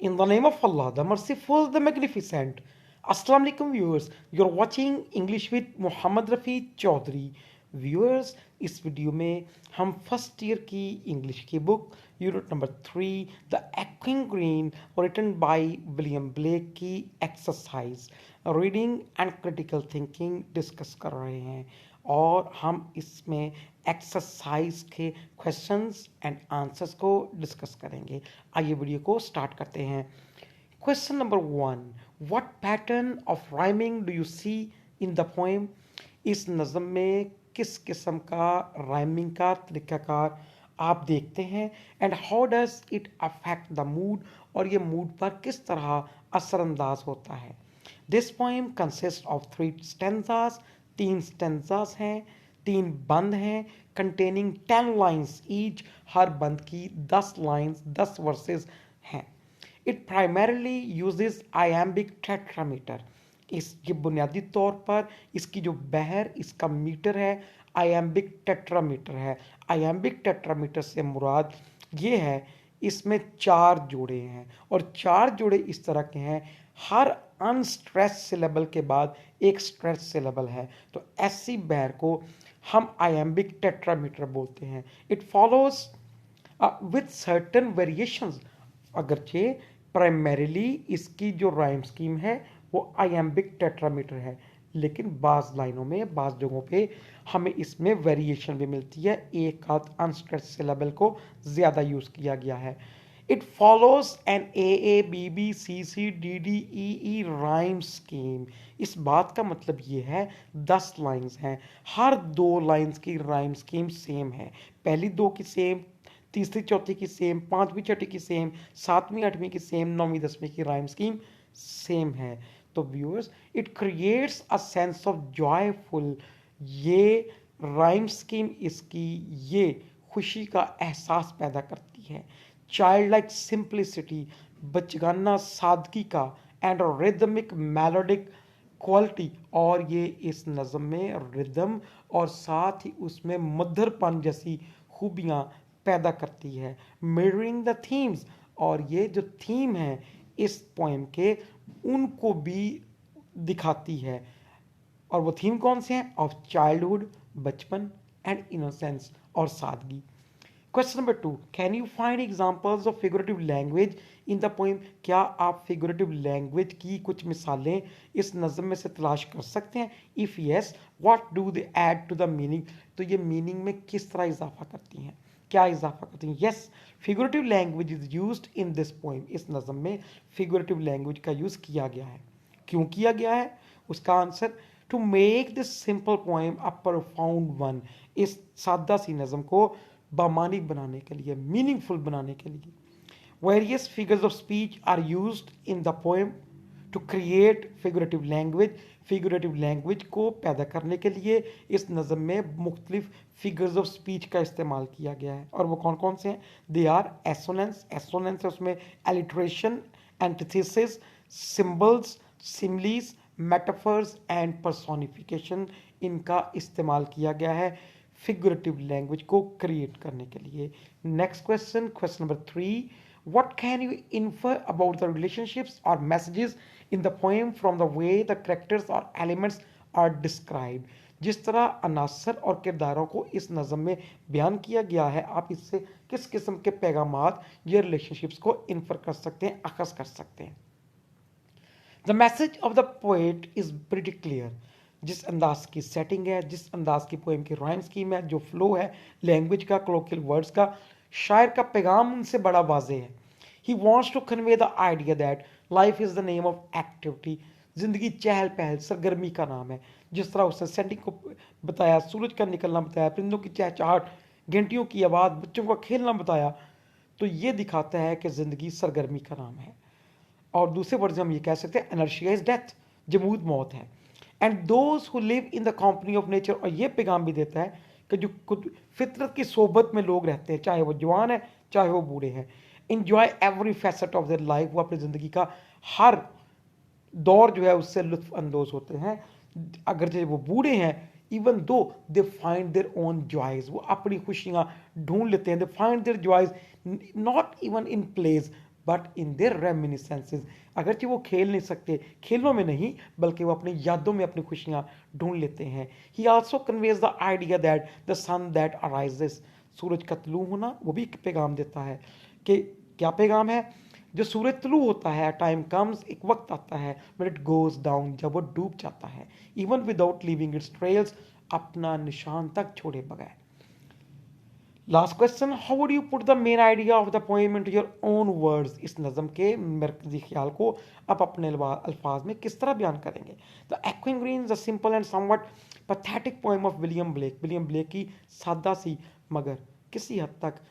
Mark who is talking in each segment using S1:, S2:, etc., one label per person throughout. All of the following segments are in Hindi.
S1: In the name of Allah, the Merciful, the Magnificent. Assalamu alaikum viewers. You're watching English with Muhammad Rafi Chaudhary. Viewers, इस वीडियो में हम फर्स्ट ईयर की इंग्लिश की book unit number 3 the echoing green written by William Blake की exercise reading and critical thinking discuss कर रहे हैं और हम इसमें एक्सरसाइज के क्वेश्चंस एंड आंसर्स को डिस्कस करेंगे। आइए वीडियो को स्टार्ट करते हैं। Question number 1, what pattern of rhyming do you see in the poem? इस नज़म में किस किस्म का राइमिंग का तरीकाकार आप देखते हैं and how does it affect the mood, और ये मूड पर किस तरह असरअंदाज होता है। This poem consist of 3 stanzas, 3 stanzas हैं, 3 बंद हैं, कंटेनिंग 10 लाइन्स ईच, हर बंद की 10 लाइन्स 10 वर्सेस हैं। It primarily uses iambic tetrameter. इस ये बुनियादी तौर पर इसकी जो बहर इसका मीटर है आयम्बिक टेट्रामीटर है। आयम्बिक टेट्रामीटर से मुराद ये है इसमें 4 जोड़े हैं और 4 जोड़े इस तरह के हैं, हर अनस्ट्रेस सिलेबल के बाद एक स्ट्रेस सिलेबल है, तो ऐसी बहर को हम आयम्बिक टेट्रामीटर बोलते हैं। It follows with certain variations, अगरचे प्राइमरीली इसकी जो राइम स्कीम है वो आयम्बिक टेट्रामीटर है, लेकिन बाज़ लाइनों में बाज़ जगहों पे हमें इसमें वेरिएशन भी मिलती है, एक आध अनस्ट्रेस्ड सिलेबल को ज़्यादा यूज़ किया गया है। It follows an A B B C C D D E E rhyme scheme. इस बात का मतलब ये है 10 लाइंस हैं, हर 2 लाइंस की राइम स्कीम सेम है, पहली 2 की सेम, तीसरी चौथी की सेम, पांचवी छठी की सेम, सातवीं आठवीं की सेम, नौवीं दसवीं की राइम स्कीम सेम है। तो viewers it creates a sense of joyful, ये राइम स्कीम इसकी ये खुशी का एहसास पैदा करती है। चाइल्ड लाइक सिंप्लिसिटी, बचगाना सादगी का, एंड रिदमिक मेलोडिक क्वालिटी, और ये इस नज़म में रिदम और साथ ही उसमें मधुरपन जैसी खूबियाँ पैदा करती है। मिररिंग द थीम्स, और ये जो थीम है इस पोएम के उनको भी दिखाती है, और वो थीम कौन से हैं? ऑफ चाइल्डहुड, बचपन एंड इनोसेंस और सादगी। Question number 2, can you find examples of figurative language in the poem? क्या आप फिगरेटिव लैंग्वेज की कुछ मिसालें इस नज़म में से तलाश कर सकते हैं? If yes, what do they add to the meaning? तो ये मीनिंग में किस तरह इजाफा करती हैं, क्या इजाफा करती हैं? Yes, figurative language is used in this poem. इस नज़म में फिगरेटिव लैंग्वेज का यूज़ किया गया है। क्यों किया गया है? उसका answer, to make this simple poem a profound one. इस सादा सी नज़म को बामानिक बनाने के लिए, मीनिंगफुल बनाने के लिए। Various figures of speech are used in the poem to create figurative language. Figurative language को पैदा करने के लिए इस नज़म में मुख्तलिफ फिगर्स ऑफ स्पीच का इस्तेमाल किया गया है, और वो कौन कौन से हैं? दे आर एसोनेंस, एसोनेंस है उसमें alliteration, antithesis, symbols, similes, metaphors and personification, इनका इस्तेमाल किया गया है फिगरेटिव लैंग्वेज को क्रिएट करने के लिए। Next question, question number 3, what can you infer about the relationships or messages in the poem from the way the characters or elements are described? जिस तरह अनासर और किरदारों को इस नज़म में बयान किया गया है, आप इससे किस किस्म के पैगामात या रिलेशनशिप्स को इन्फर कर सकते हैं, अखज़ कर सकते हैं? The message of the poet is pretty clear. जिस अंदाज की सेटिंग है, जिस अंदाज की पोएम की राइम स्कीम है, जो फ्लो है लैंग्वेज का, क्लोकियल वर्ड्स का, शायर का पैगाम उनसे बड़ा वाजे है। He wants to convey the idea that life is the name of activity. ज़िंदगी चहल पहल, सरगर्मी का नाम है। जिस तरह उसने सेटिंग को बताया, सूरज का निकलना बताया, परिंदों की चहचहाट, घंटियों की आवाज़, बच्चों का खेलना बताया, तो ये दिखाता है कि ज़िंदगी सरगर्मी का नाम है। और दूसरे वर्ड हम ये कह सकते हैं इनर्शिया इज डेथ, जमूद मौत है। And those who live in the company of nature, और ये पैगाम भी देता है कि जो खुद फितरत की सोबत में लोग रहते हैं, चाहे वो जवान है चाहे वो बूढ़े हैं, enjoy every facet of their life, वो अपनी ज़िंदगी का हर दौर जो है उससे लुत्फ अंदोज होते हैं। अगर वो बूढ़े हैं, even though they find their own joys, वो अपनी खुशियाँ ढूंढ लेते हैं। They find their joys not even in place, but in their reminiscences, अगरचे वो खेल नहीं सकते, खेलों में नहीं बल्कि वो अपनी यादों में अपनी खुशियाँ ढूंढ लेते हैं। He also conveys the idea that the sun that arises, सूरज का तुलू होना वो भी एक पैगाम देता है कि क्या पैगाम है, जो सूरज तुलू होता है, टाइम कम्स, एक वक्त आता है, बट इट गोज डाउन, जब वो डूब जाता है, even without leaving it's trails, अपना निशान तक छोड़े बगैर। Last question, how would you put the main idea of the poem into your own words, इस नज़म के मरकजी ख्याल को आप अपने अल्फाज में किस तरह बयान करेंगे। The echoing green, the simple and somewhat pathetic poem of William Blake, William Blake की सादा सी मगर किसी हद तक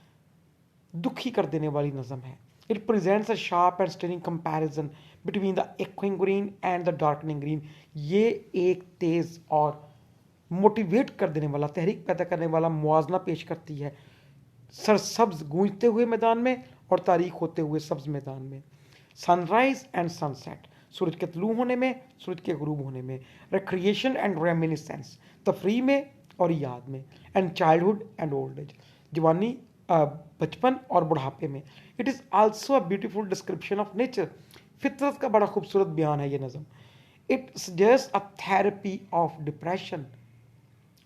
S1: दुखी कर देने वाली नज़म है। It presents a sharp and stunning comparison between the echoing green and the darkening green, ये एक तेज़ और मोटिवेट कर देने वाला, तहरीक पैदा करने वाला मुआवजना पेश करती है सरसब्ज गूंजते हुए मैदान में और तारीख होते हुए सब्ज मैदान में। सनराइज एंड सनसेट, सूरज के तुलू होने में, सूरज के गुरूब होने में। रिक्रिएशन एंड रेमिनिसेंस, तफरी में और याद में। And childhood and old age, जवानी, बचपन और बुढ़ापे में। It is also a beautiful description of nature, फितरत का बड़ा खूबसूरत बयान है ये नज़म। It suggest a therapy of depression,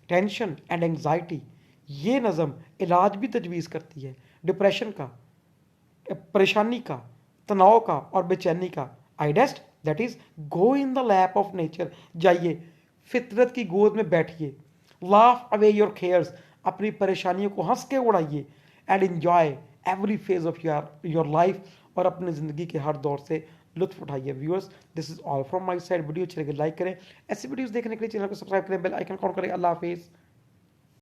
S1: tension and anxiety, ये नज़म इलाज भी तजवीज़ करती है डिप्रेशन का, परेशानी का, तनाव का और बेचैनी का। आइडेस्ट, that is go in the lap of nature, जाइए फितरत की गोद में बैठिए। लाफ अवे योर केयर्स, अपनी परेशानियों को हंस के उड़ाइए। And enjoy every phase of your life, और अपनी ज़िंदगी के हर दौर से लुत्फ उठाइए। Viewers, this is all from my side. Video अच्छी लगे लाइक करें, ऐसी वीडियोस देखने के लिए चैनल को सब्सक्राइब करें, बेल आइकन ऑन करें। अल्लाह हाफिज़।